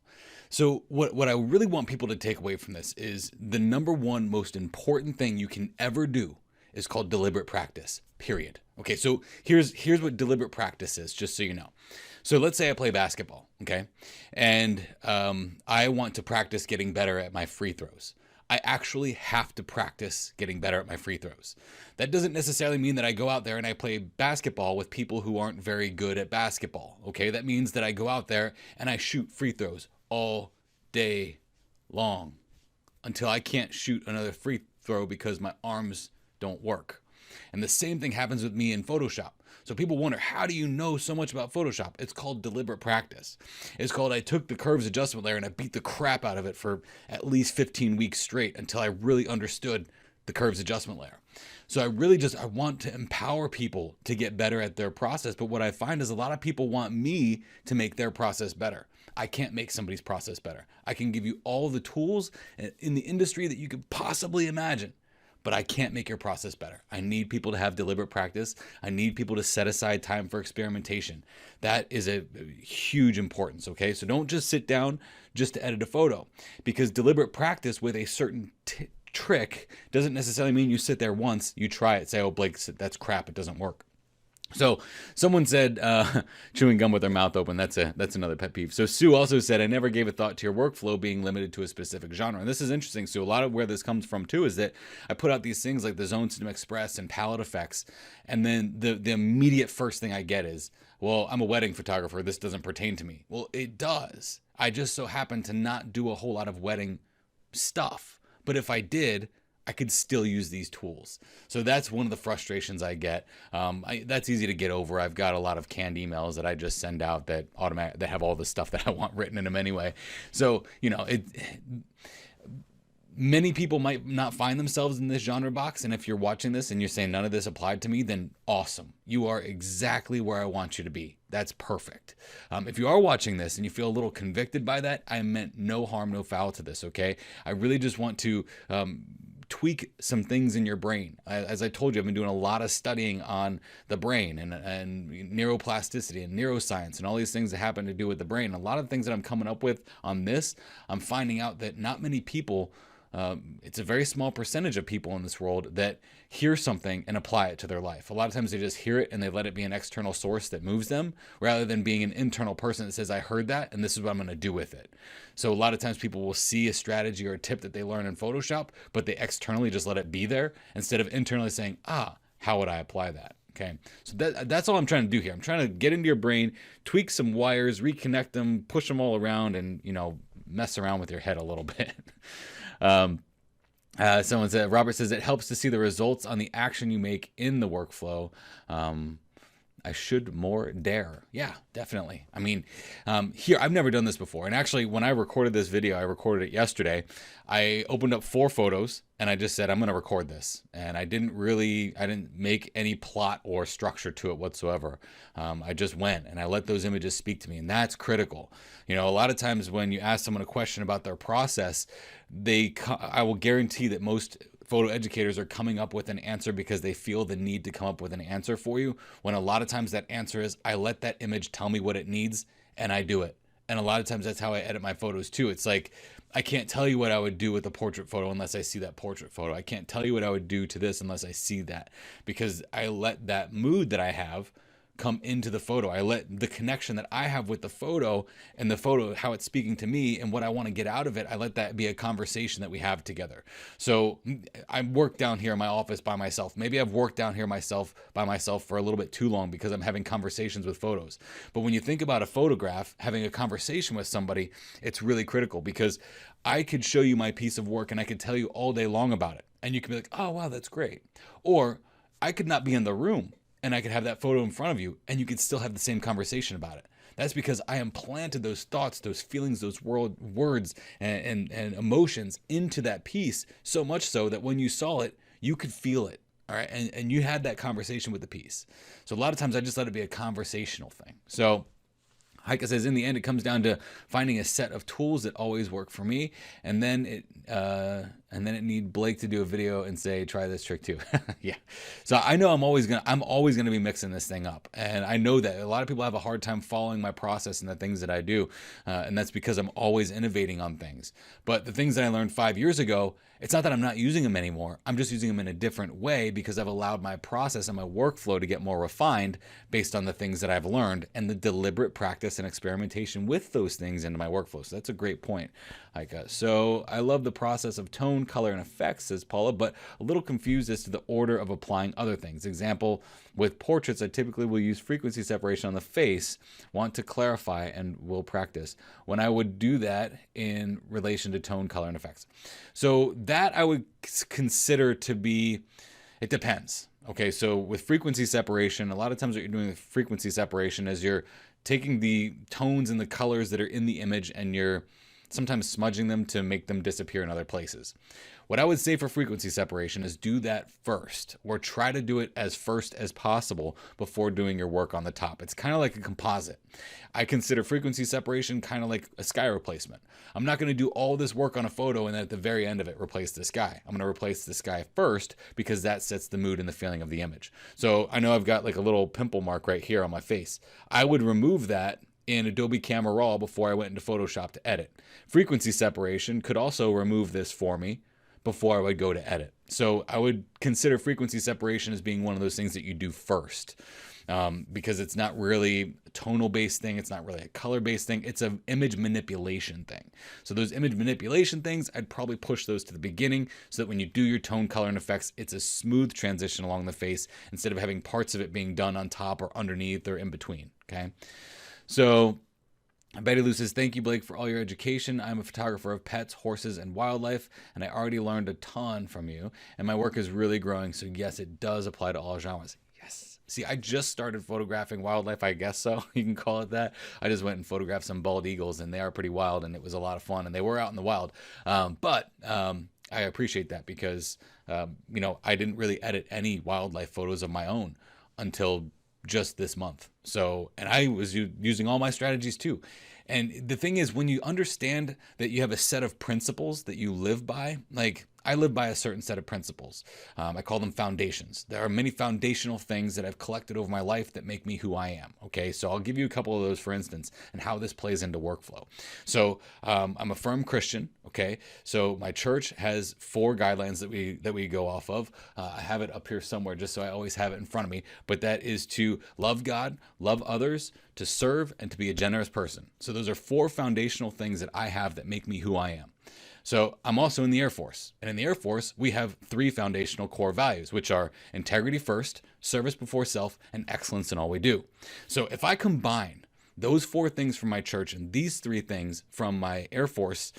So what I really want people to take away from this is the number one most important thing you can ever do is called deliberate practice, period. Okay, so here's what deliberate practice is, just so you know. So let's say I play basketball, okay? And I want to practice getting better at my free throws. I actually have to practice getting better at my free throws. That doesn't necessarily mean that I go out there and I play basketball with people who aren't very good at basketball, okay? That means that I go out there and I shoot free throws all day long until I can't shoot another free throw because my arms don't work. And the same thing happens with me in Photoshop. So people wonder, how do you know so much about Photoshop? It's called deliberate practice. It's called, I took the curves adjustment layer and I beat the crap out of it for at least 15 weeks straight until I really understood the curves adjustment layer. So I want to empower people to get better at their process. But what I find is a lot of people want me to make their process better. I can't make somebody's process better. I can give you all the tools in the industry that you could possibly imagine, but I can't make your process better. I need people to have deliberate practice. I need people to set aside time for experimentation. That is a huge importance, okay? So don't just sit down just to edit a photo, because deliberate practice with a certain trick doesn't necessarily mean you sit there once, you try it, say, oh, Blake, that's crap, it doesn't work. So someone said chewing gum with their mouth open. That's another pet peeve. So Sue also said, I never gave a thought to your workflow being limited to a specific genre. And this is interesting, Sue. A lot of where this comes from too is that I put out these things like the Zone System Express and palette effects. And then the immediate first thing I get is, well, I'm a wedding photographer. This doesn't pertain to me. Well, it does. I just so happen to not do a whole lot of wedding stuff. But if I did, I could still use these tools. So that's one of the frustrations I get. That's easy to get over. I've got a lot of canned emails that I just send out that have all the stuff that I want written in them anyway. So, many people might not find themselves in this genre box. And if you're watching this and you're saying none of this applied to me, then awesome. You are exactly where I want you to be. That's perfect. If you are watching this and you feel a little convicted by that, I meant no harm, no foul to this, okay? I really just want to tweak some things in your brain. As I told you, I've been doing a lot of studying on the brain and neuroplasticity and neuroscience and all these things that happen to do with the brain. A lot of things that I'm coming up with on this, I'm finding out that not many people, it's a very small percentage of people in this world that hear something and apply it to their life. A lot of times they just hear it and they let it be an external source that moves them, rather than being an internal person that says, I heard that and this is what I'm going to do with it. So a lot of times people will see a strategy or a tip that they learn in Photoshop, but they externally just let it be there instead of internally saying, how would I apply that? Okay, so that's all I'm trying to do here. I'm trying to get into your brain, tweak some wires, reconnect them, push them all around, and mess around with your head a little bit. Someone said, Robert says, it helps to see the results on the action you make in the workflow. I should more dare. Yeah, definitely. I mean, here, I've never done this before. And actually, when I recorded this video, I recorded it yesterday. I opened up 4 photos and I just said, I'm going to record this. And I didn't make any plot or structure to it whatsoever. I just went and I let those images speak to me. And that's critical. A lot of times when you ask someone a question about their process, I will guarantee that most photo educators are coming up with an answer because they feel the need to come up with an answer for you, when a lot of times that answer is, I let that image tell me what it needs and I do it. And a lot of times that's how I edit my photos too. It's like, I can't tell you what I would do with a portrait photo unless I see that portrait photo. I can't tell you what I would do to this unless I see that, because I let that mood that I have come into the photo. I let the connection that I have with the photo and the photo, how it's speaking to me and what I want to get out of it, I let that be a conversation that we have together. So I work down here in my office by myself. Maybe I've worked down here by myself for a little bit too long because I'm having conversations with photos. But when you think about a photograph, having a conversation with somebody, it's really critical, because I could show you my piece of work and I could tell you all day long about it. and you can be like, oh, wow, that's great. Or I could not be in the room and I could have that photo in front of you and you could still have the same conversation about it. That's because I implanted those thoughts, those feelings, those words and emotions into that piece, so much so that when you saw it, you could feel it. All right. And you had that conversation with the piece. So a lot of times I just let it be a conversational thing. So Heike says, in the end, it comes down to finding a set of tools that always work for me, and then it need Blake to do a video and say, try this trick too. Yeah. So I know I'm always gonna be mixing this thing up, and I know that a lot of people have a hard time following my process and the things that I do, and that's because I'm always innovating on things. But the things that I learned 5 years ago, it's not that I'm not using them anymore. I'm just using them in a different way because I've allowed my process and my workflow to get more refined based on the things that I've learned and the deliberate practice and experimentation with those things into my workflow. So that's a great point, Heike. So I love the process of tone, color, and effects, says Paula, but a little confused as to the order of applying other things. Example, with portraits, I typically will use frequency separation on the face, want to clarify, and will practice when I would do that in relation to tone, color, and effects. So that I would consider to be, it depends. Okay, so with frequency separation, a lot of times what you're doing with frequency separation is you're taking the tones and the colors that are in the image and you're sometimes smudging them to make them disappear in other places. What I would say for frequency separation is do that first, or try to do it as first as possible before doing your work on the top. It's kind of like a composite. I consider frequency separation kind of like a sky replacement. I'm not going to do all this work on a photo and then at the very end of it replace the sky. I'm going to replace the sky first because that sets the mood and the feeling of the image. So I know I've got like a little pimple mark right here on my face. I would remove that in Adobe Camera Raw before I went into Photoshop to edit. Frequency separation could also remove this for me before I would go to edit. So I would consider frequency separation as being one of those things that you do first, because it's not really a tonal based thing. It's not really a color based thing. It's an image manipulation thing. So those image manipulation things, I'd probably push those to the beginning so that when you do your tone, color, and effects, it's a smooth transition along the face instead of having parts of it being done on top or underneath or in between. Okay. So Betty Lou says, thank you, Blake, for all your education. I'm a photographer of pets, horses, and wildlife, and I already learned a ton from you, and my work is really growing, so yes, it does apply to all genres. Yes. See, I just started photographing wildlife, I guess so. You can call it that. I just went and photographed some bald eagles, and they are pretty wild, and it was a lot of fun, and they were out in the wild. But I appreciate that because, I didn't really edit any wildlife photos of my own until just this month. So, and I was using all my strategies too. And the thing is, when you understand that you have a set of principles that you live by, like I live by a certain set of principles. I call them foundations. There are many foundational things that I've collected over my life that make me who I am. Okay, so I'll give you a couple of those, for instance, and how this plays into workflow. So I'm a firm Christian. Okay, so my church has 4 guidelines that we go off of. I have it up here somewhere just so I always have it in front of me. But that is to love God, love others, to serve, and to be a generous person. So those are 4 foundational things that I have that make me who I am. So I'm also in the Air Force, and in the Air Force, we have 3 foundational core values, which are integrity first, service before self, and excellence in all we do. So if I combine those 4 things from my church and these 3 things from my Air Force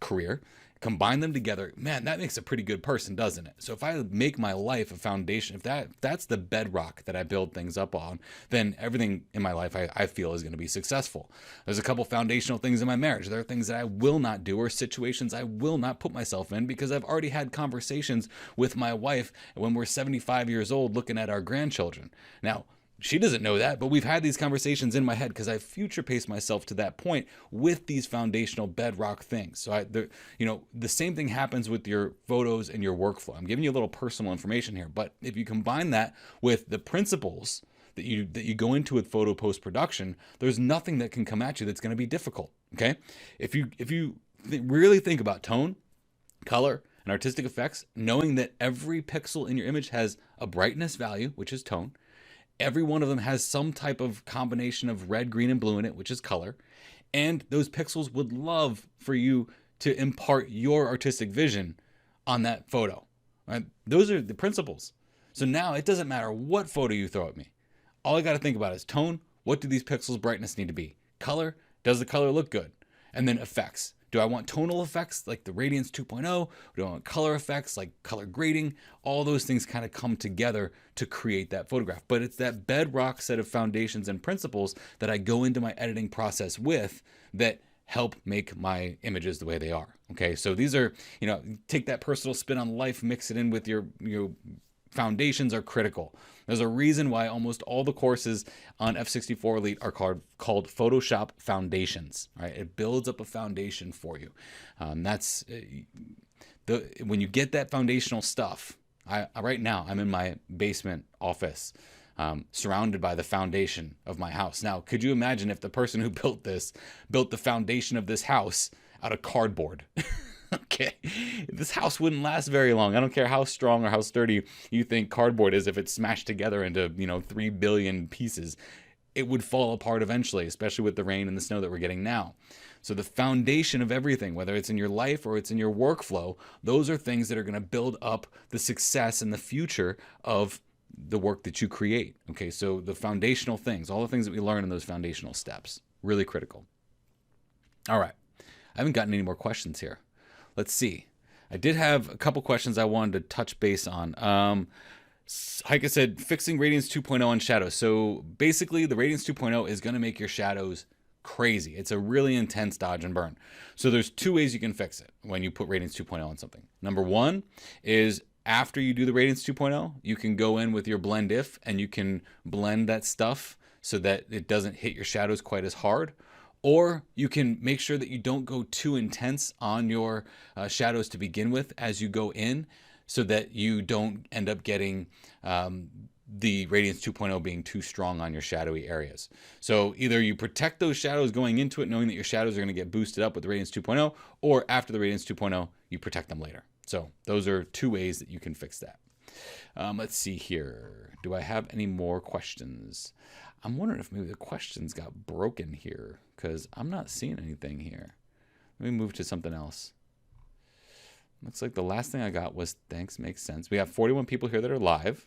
career, combine them together, man, that makes a pretty good person, doesn't it? So if I make my life a foundation, if that's the bedrock that I build things up on, then everything in my life I feel is going to be successful. There's a couple foundational things in my marriage. There are things that I will not do or situations I will not put myself in because I've already had conversations with my wife when we're 75 years old looking at our grandchildren. Now, she doesn't know that, but we've had these conversations in my head because I future paced myself to that point with these foundational bedrock things. So the same thing happens with your photos and your workflow. I'm giving you a little personal information here, but if you combine that with the principles that you go into with photo post production, there's nothing that can come at you that's going to be difficult. Okay, if you really think about tone, color, and artistic effects, knowing that every pixel in your image has a brightness value, which is tone. Every one of them has some type of combination of red, green, and blue in it, which is color. And those pixels would love for you to impart your artistic vision on that photo. Right? Those are the principles. So now it doesn't matter what photo you throw at me. All I got to think about is tone. What do these pixels' brightness need to be? Color. Does the color look good? And then effects. Do I want tonal effects like the Radiance 2.0? Do I want color effects like color grading? All those things kind of come together to create that photograph. But it's that bedrock set of foundations and principles that I go into my editing process with that help make my images the way they are. Okay, so these are, take that personal spin on life, mix it in with your foundations are critical. There's a reason why almost all the courses on F64 Elite are called Photoshop Foundations. Right? It builds up a foundation for you. When you get that foundational stuff. Right now I'm in my basement office, surrounded by the foundation of my house. Now, could you imagine if the person who built the foundation of this house out of cardboard? Okay, this house wouldn't last very long. I don't care how strong or how sturdy you think cardboard is. If it's smashed together into 3 billion pieces, it would fall apart eventually, especially with the rain and the snow that we're getting now. So the foundation of everything, whether it's in your life or it's in your workflow, those are things that are going to build up the success and the future of the work that you create. Okay, so the foundational things, all the things that we learn in those foundational steps, really critical. All right, I haven't gotten any more questions here. Let's see. I did have a couple questions I wanted to touch base on. Heike said, fixing Radiance 2.0 on shadows. So basically, the Radiance 2.0 is going to make your shadows crazy. It's a really intense dodge and burn. So there's two ways you can fix it when you put Radiance 2.0 on something. Number one is after you do the Radiance 2.0, you can go in with your blend if, and you can blend that stuff so that it doesn't hit your shadows quite as hard. Or you can make sure that you don't go too intense on your shadows to begin with as you go in, so that you don't end up getting the Radiance 2.0 being too strong on your shadowy areas. So either you protect those shadows going into it, knowing that your shadows are going to get boosted up with the Radiance 2.0, or after the Radiance 2.0, you protect them later. So those are two ways that you can fix that. Let's see here. Do I have any more questions? I'm wondering if maybe the questions got broken here, because I'm not seeing anything here. Let me move to something else. Looks like the last thing I got was thanks, makes sense. We have 41 people here that are live,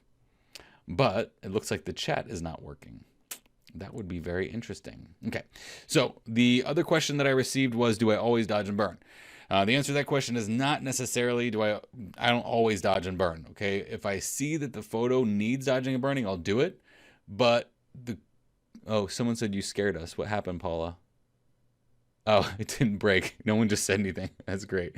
but it looks like the chat is not working. That would be very interesting. Okay, so the other question that I received was, do I always dodge and burn? The answer to that question is not necessarily I don't always dodge and burn. Okay, if I see that the photo needs dodging and burning, I'll do it. But someone said you scared us. What happened, Paula? Oh, it didn't break. No one just said anything. That's great.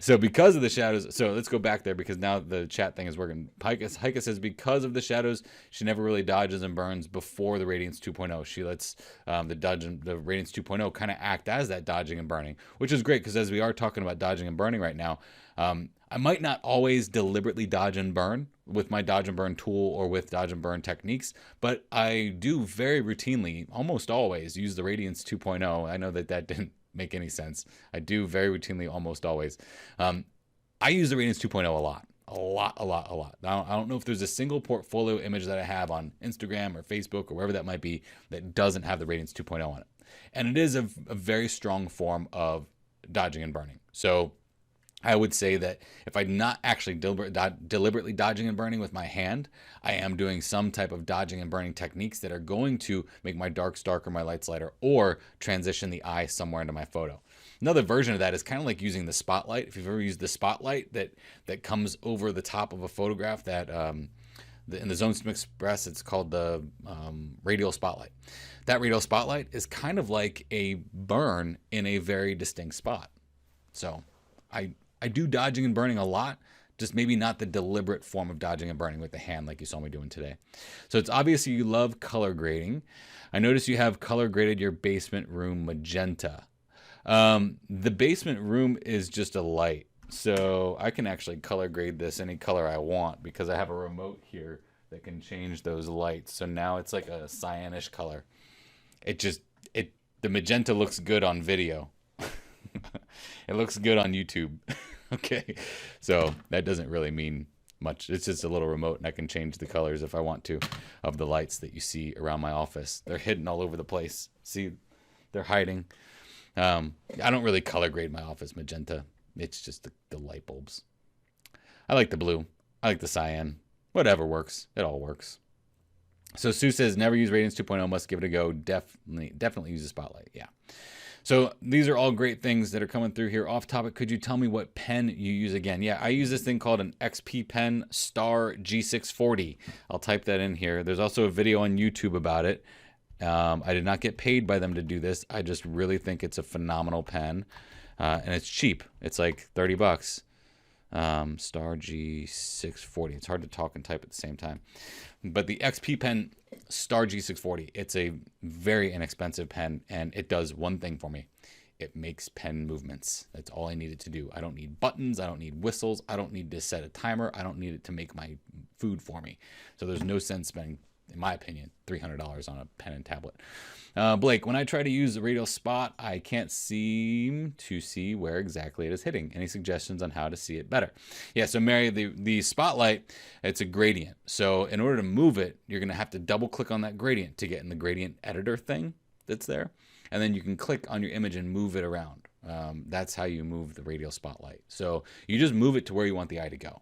So because of the shadows, so let's go back there because now the chat thing is working. Heike says because of the shadows, she never really dodges and burns before the Radiance 2.0. She lets the Radiance 2.0 kind of act as that dodging and burning, which is great because as we are talking about dodging and burning right now, I might not always deliberately dodge and burn with my dodge and burn tool or with dodge and burn techniques, but I do very routinely, almost always, use the Radiance 2.0. I know that didn't make any sense. I do very routinely, almost always. I use the Radiance 2.0 a lot. I don't know if there's a single portfolio image that I have on Instagram or Facebook or wherever that might be that doesn't have the Radiance 2.0 on it. And it is a very strong form of dodging and burning. So I would say that if I'm not actually deliberately dodging and burning with my hand, I am doing some type of dodging and burning techniques that are going to make my darks darker, my lights lighter, or transition the eye somewhere into my photo. Another version of that is kind of like using the spotlight. If you've ever used the spotlight that comes over the top of a photograph that in the Zone System Express, it's called the radial spotlight. That radial spotlight is kind of like a burn in a very distinct spot. So I do dodging and burning a lot, just maybe not the deliberate form of dodging and burning with the hand like you saw me doing today. So it's obvious you love color grading. I noticed you have color graded your basement room magenta. The basement room is just a light. So I can actually color grade this any color I want because I have a remote here that can change those lights. So now it's like a cyanish color. The magenta looks good on video. It looks good on YouTube. Okay, so that doesn't really mean much. It's just a little remote and I can change the colors if I want to of the lights that you see around my office. They're hidden all over the place. See, they're hiding. I don't really color grade my office magenta. It's just the light bulbs. I like the blue. I like the cyan. Whatever works. It all works. So Sue says, never use Radiance 2.0, must give it a go. Definitely use the Spotlight. Yeah. So these are all great things that are coming through here. Off topic, could you tell me what pen you use again? Yeah, I use this thing called an XP pen Star G640. I'll type that in here. There's also a video on YouTube about it. I did not get paid by them to do this. I just really think it's a phenomenal pen. And it's cheap. It's like 30 bucks. Star G640. It's hard to talk and type at the same time. But the XP pen Star G640, it's a very inexpensive pen, and it does one thing for me. It makes pen movements. That's all I need it to do. I don't need buttons. I don't need whistles. I don't need to set a timer. I don't need it to make my food for me. So there's no sense spending, in my opinion, $300 on a pen and tablet. Blake, when I try to use the radial spot, I can't seem to see where exactly it is hitting. Any suggestions on how to see it better? Yeah, so Mary, the spotlight, it's a gradient. So in order to move it, you're going to have to double click on that gradient to get in the gradient editor thing that's there. And then you can click on your image and move it around. That's how you move the radial spotlight. So you just move it to where you want the eye to go.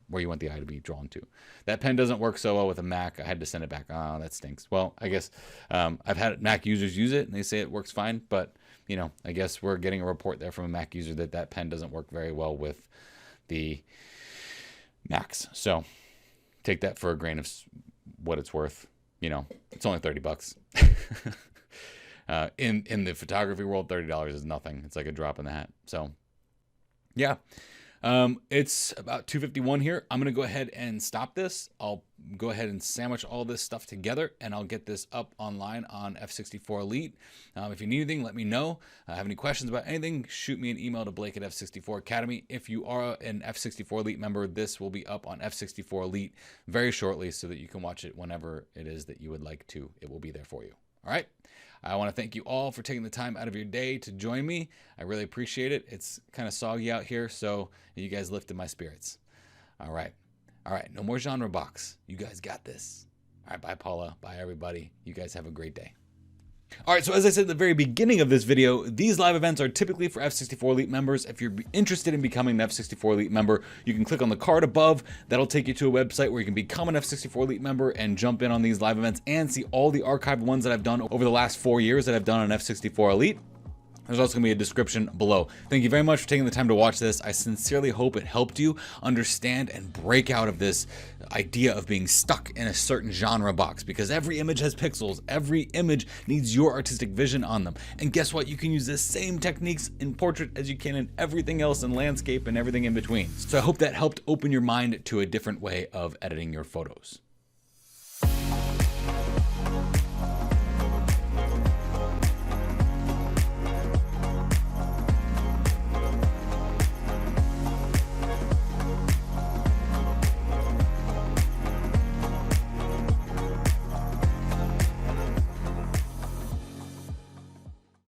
Where you want the eye to be drawn to. That pen doesn't work so well with a Mac. I had to send it back. Oh, that stinks. Well, I guess I've had Mac users use it and they say it works fine, but you know, I guess we're getting a report there from a Mac user that that pen doesn't work very well with the Macs. So take that for a grain of what it's worth. You know, it's only 30 bucks. In the photography world, $30 is nothing. It's like a drop in the hat. So yeah. It's about 2:51 here. I'm going to go ahead and stop this. I'll go ahead and sandwich all this stuff together, and I'll get this up online on F64 Elite. If you need anything, let me know. Have any questions about anything, shoot me an email to Blake at F64 Academy. If you are an F64 Elite member, this will be up on F64 Elite very shortly so that you can watch it whenever it is that you would like to. It will be there for you. All right. I want to thank you all for taking the time out of your day to join me. I really appreciate it. It's kind of soggy out here, so you guys lifted my spirits. All right. All right. No more genre box. You guys got this. All right. Bye, Paula. Bye, everybody. You guys have a great day. All right, so as I said at the very beginning of this video, these live events are typically for F64 Elite members. If you're interested in becoming an F64 Elite member, you can click on the card above. That'll take you to a website where you can become an F64 Elite member and jump in on these live events and see all the archived ones that I've done over the last 4 years that I've done on F64 Elite. There's also going to be a description below. Thank you very much for taking the time to watch this. I sincerely hope it helped you understand and break out of this idea of being stuck in a certain genre box, because every image has pixels. Every image needs your artistic vision on them. And guess what? You can use the same techniques in portrait as you can in everything else in landscape and everything in between. So I hope that helped open your mind to a different way of editing your photos.